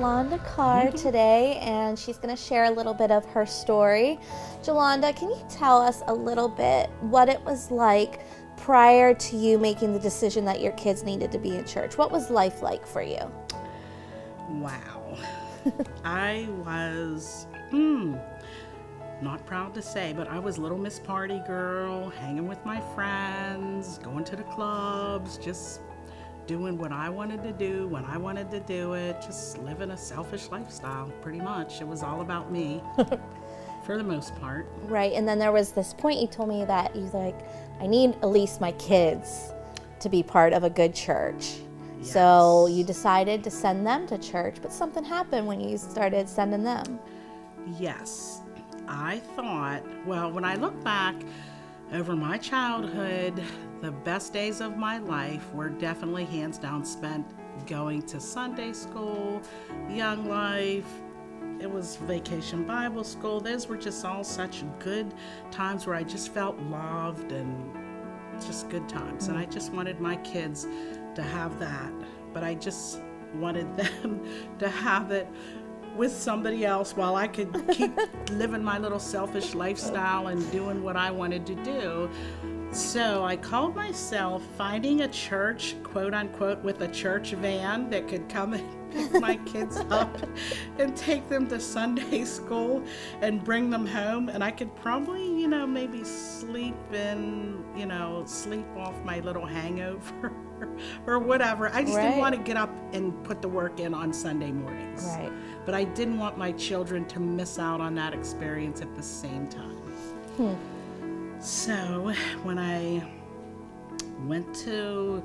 Jolanda Carr today, and she's going to share a little bit of her story. Jolanda, can you tell us a little bit what it was like prior to you making the decision that your kids needed to be in church? What was life like for you? Wow. I was, not proud to say, but I was little Miss Party Girl, hanging with my friends, going to the clubs, just doing what I wanted to do when I wanted to do it, just living a selfish lifestyle, pretty much. It was all about me, for the most part. Right, and then there was this point you told me that you like, I need at least my kids to be part of a good church. Yes. So you decided to send them to church, but something happened when you started sending them. Yes, I thought, well, when I look back over my childhood, the best days of my life were definitely hands down spent going to Sunday school, Young Life. It was Vacation Bible School. Those were just all such good times where I just felt loved and just good times. And I just wanted my kids to have that. But I just wanted them to have it with somebody else while I could keep living my little selfish lifestyle and doing what I wanted to do. So I called myself finding a church, quote unquote, with a church van that could come and pick my kids up and take them to Sunday school and bring them home. And I could probably, maybe sleep off my little hangover or whatever. I just didn't want to get up and put the work in on Sunday mornings. Right. But I didn't want my children to miss out on that experience at the same time. So when I went to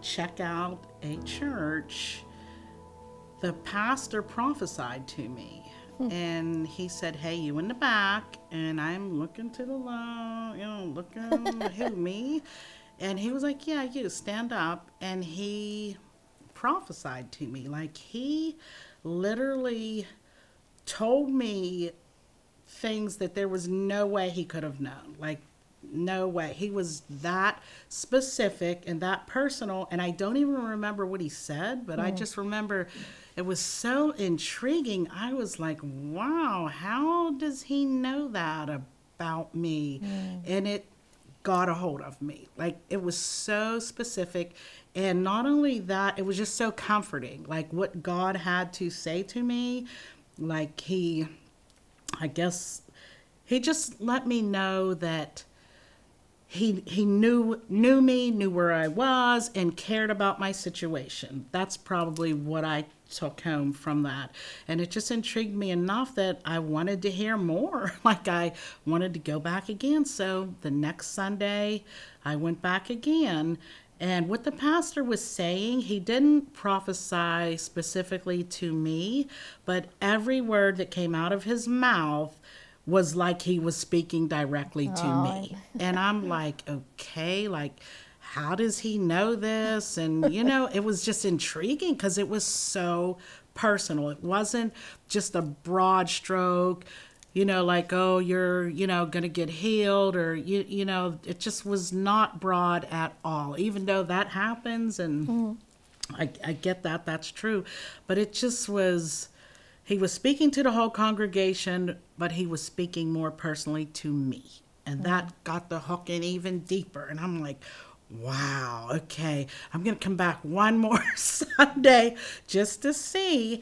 check out a church, the pastor prophesied to me. And he said, "Hey, you in the back." And I'm looking to the left, looking, who, me? And he was like, "Yeah, you, stand up." And he prophesied to me. Like, he literally told me things that there was no way he could have known. Like, no way. He was that specific and that personal. And I don't even remember what he said, but I just remember it was so intriguing. I was like, wow, how does he know that about me? And it got a hold of me. Like, it was so specific. And not only that, it was just so comforting. Like, what God had to say to me, like, I guess he just let me know that he knew me, knew where I was, and cared about my situation. That's probably what I took home from that. And it just intrigued me enough that I wanted to hear more. Like, I wanted to go back again. So the next Sunday, I went back again. And what the pastor was saying, he didn't prophesy specifically to me, but every word that came out of his mouth was like he was speaking directly to me. And I'm like, okay, like, how does he know this? And, it was just intriguing because it was so personal. It wasn't just a broad stroke, like, oh, you're, going to get healed, or, it just was not broad at all, even though that happens. And I get that, that's true. But it just was, he was speaking to the whole congregation, but he was speaking more personally to me. And that got the hook in even deeper. And I'm like, wow, okay, I'm going to come back one more Sunday just to see.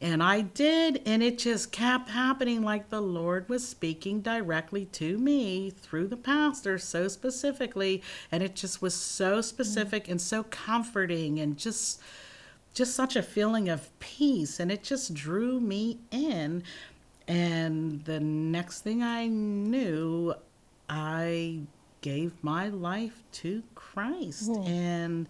And I did, and it just kept happening, like the Lord was speaking directly to me through the pastor so specifically. And it just was so specific and so comforting, and just such a feeling of peace. And it just drew me in. And the next thing I knew, I gave my life to Christ. And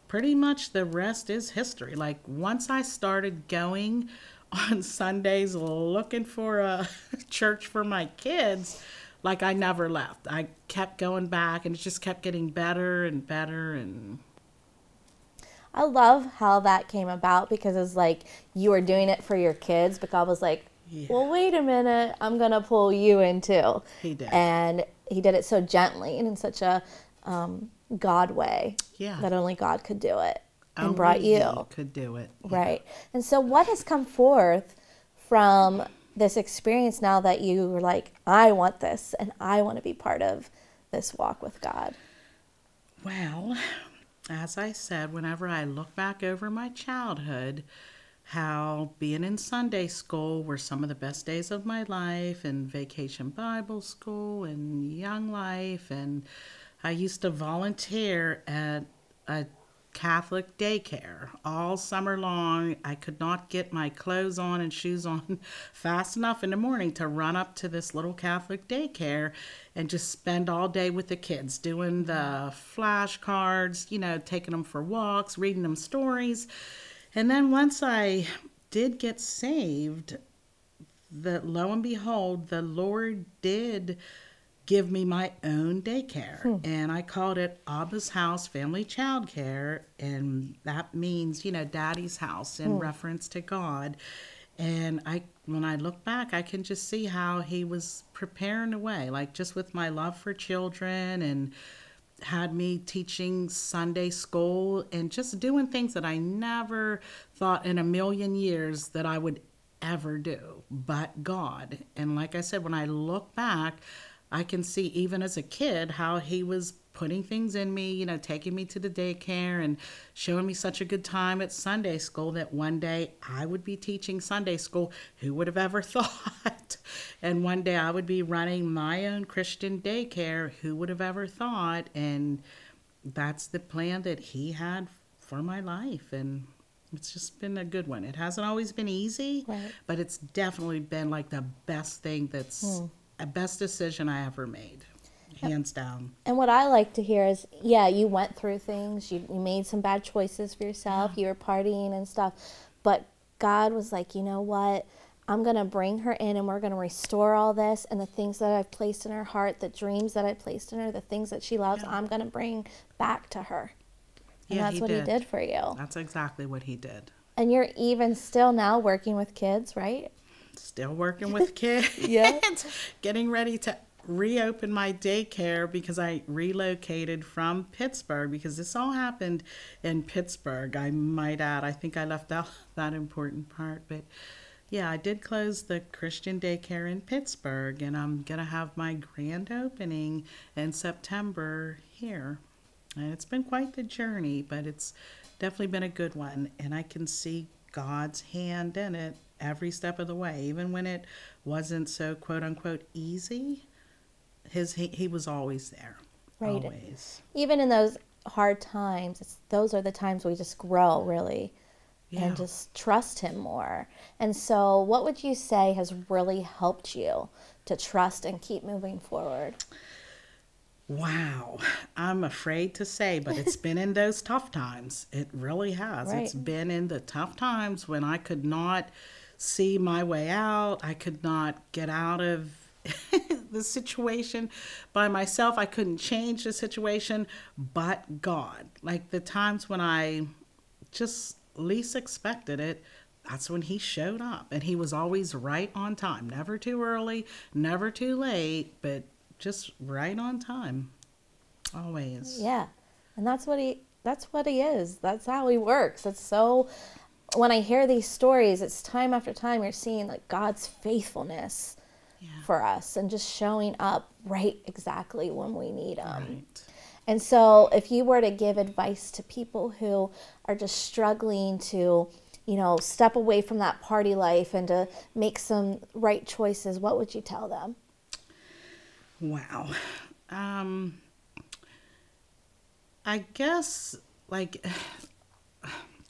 pretty much the rest is history. Like, once I started going on Sundays looking for a church for my kids, like, I never left. I kept going back, and it just kept getting better and better. And I love how that came about, because it's like you were doing it for your kids, but God was like, well, wait a minute, I'm going to pull you in too. He did. And he did it so gently and in such a God way that only God could do it. and brought you. He could do it. Right. And so what has come forth from this experience now that you were like, I want this and I want to be part of this walk with God? Well, as I said, whenever I look back over my childhood, how being in Sunday school were some of the best days of my life, and vacation Bible school and Young Life, and I used to volunteer at a Catholic daycare all summer long. I could not get my clothes on and shoes on fast enough in the morning to run up to this little Catholic daycare and just spend all day with the kids doing the flashcards, taking them for walks, reading them stories. And then once I did get saved, lo and behold, the Lord did give me my own daycare. And I called it Abba's House Family Child Care. And that means, Daddy's house in reference to God. And when I look back, I can just see how he was preparing the way, like just with my love for children, and had me teaching Sunday school and just doing things that I never thought in a million years that I would ever do, but God. And like I said, when I look back, I can see even as a kid how he was putting things in me, taking me to the daycare and showing me such a good time at Sunday school that one day I would be teaching Sunday school. Who would have ever thought? And one day I would be running my own Christian daycare. Who would have ever thought? And that's the plan that he had for my life. And it's just been a good one. It hasn't always been easy, right, but it's definitely been like the best thing a best decision I ever made, hands down. And what I like to hear is, you went through things, you made some bad choices for yourself, you were partying and stuff, but God was like, you know what, I'm going to bring her in and we're going to restore all this, and the things that I've placed in her heart, the dreams that I placed in her, the things that she loves, I'm going to bring back to her. And that's what he did for you. That's exactly what he did. And you're even still now working with kids, right? Still working with kids. Yeah. Getting ready to reopen my daycare because I relocated from Pittsburgh, because this all happened in Pittsburgh, I might add. I think I left out that important part. But yeah, I did close the Christian daycare in Pittsburgh, and I'm going to have my grand opening in September here. And it's been quite the journey, but it's definitely been a good one. And I can see God's hand in it every step of the way. Even when it wasn't so quote unquote easy, he was always there. Right. Always. Even in those hard times, those are the times we just grow, really, and just trust him more. And so what would you say has really helped you to trust and keep moving forward? Wow. I'm afraid to say, but it's been in those tough times. It really has. Right. It's been in the tough times when I could not see my way out. I could not get out of the situation by myself. I couldn't change the situation, but God. Like the times when I just least expected it, that's when he showed up. And he was always right on time. Never too early, never too late, but just right on time. Always. Yeah. And that's what he is. That's how he works. It's so, when I hear these stories, it's time after time you're seeing like God's faithfulness for us and just showing up right exactly when we need him. Right. And so if you were to give advice to people who are just struggling to, step away from that party life and to make some right choices, what would you tell them? Wow. I guess, like,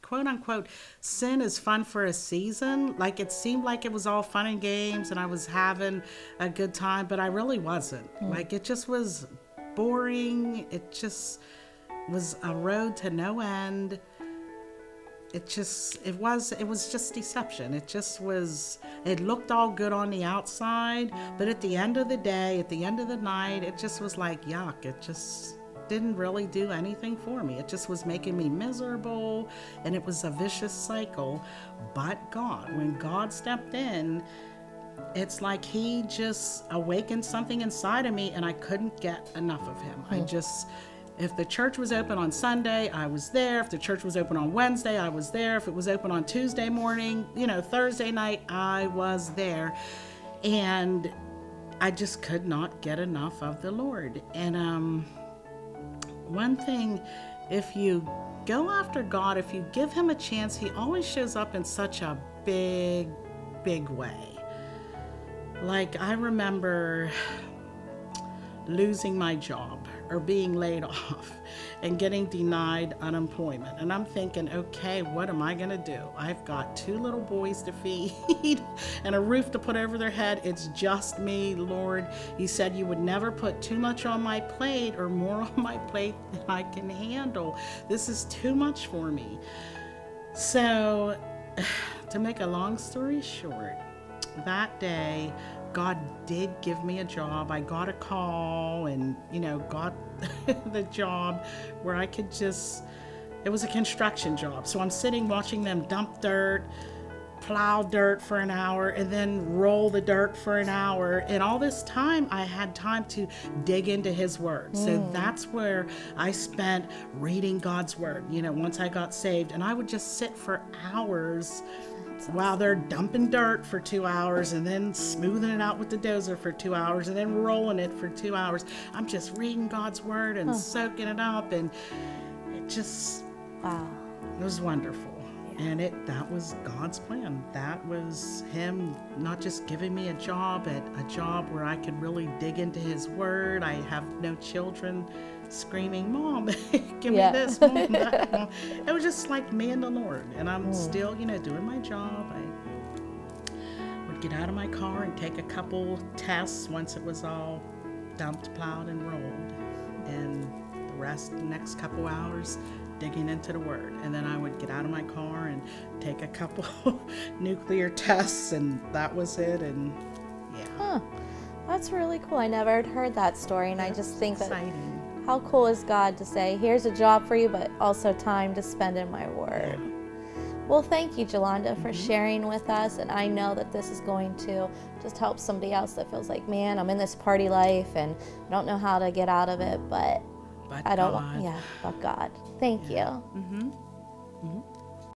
quote unquote, sin is fun for a season. Like, it seemed like it was all fun and games and I was having a good time, but I really wasn't. Like, it just was boring. It just was a road to no end. It was just deception. It looked all good on the outside, but at the end of the day, at the end of the night, it just was like, yuck. It just didn't really do anything for me. It just was making me miserable, and it was a vicious cycle. But God, when God stepped in, it's like he just awakened something inside of me, and I couldn't get enough of him. If the church was open on Sunday, I was there. If the church was open on Wednesday, I was there. If it was open on Tuesday morning, Thursday night, I was there. And I just could not get enough of the Lord. And one thing, if you go after God, if you give him a chance, he always shows up in such a big, big way. Like, I remember losing my job or being laid off and getting denied unemployment. And I'm thinking, okay, what am I going to do? I've got 2 little boys to feed and a roof to put over their head. It's just me, Lord. You said you would never put too much on my plate or more on my plate than I can handle. This is too much for me. So, to make a long story short, that day, God did give me a job. I got a call and, got the job where I could it was a construction job. So I'm sitting watching them dump dirt, plow dirt for an hour, and then roll the dirt for an hour. And all this time, I had time to dig into his word. So that's where I spent reading God's word, once I got saved. And I would just sit for hours while they're dumping dirt for 2 hours and then smoothing it out with the dozer for 2 hours and then rolling it for 2 hours. I'm just reading God's word and soaking it up, and it just, it was wonderful. Yeah. And that was God's plan. That was him not just giving me a job, but a job where I could really dig into his word. I have no children screaming, Mom, give me this, Mom, that, Mom. It was just like me and the Lord. And I'm still, doing my job. I would get out of my car and take a couple tests once it was all dumped, plowed, and rolled. And the next couple hours, digging into the word. And then I would get out of my car and take a couple nuclear tests, and that was it. And yeah. That's really cool. I never had heard that story, and I just think exciting. That how cool is God to say, here's a job for you, but also time to spend in my word. Yeah. Well, thank you, Jolanda, for sharing with us. And I know that this is going to just help somebody else that feels like, man, I'm in this party life and I don't know how to get out of it, but I don't want, but God. Thank you.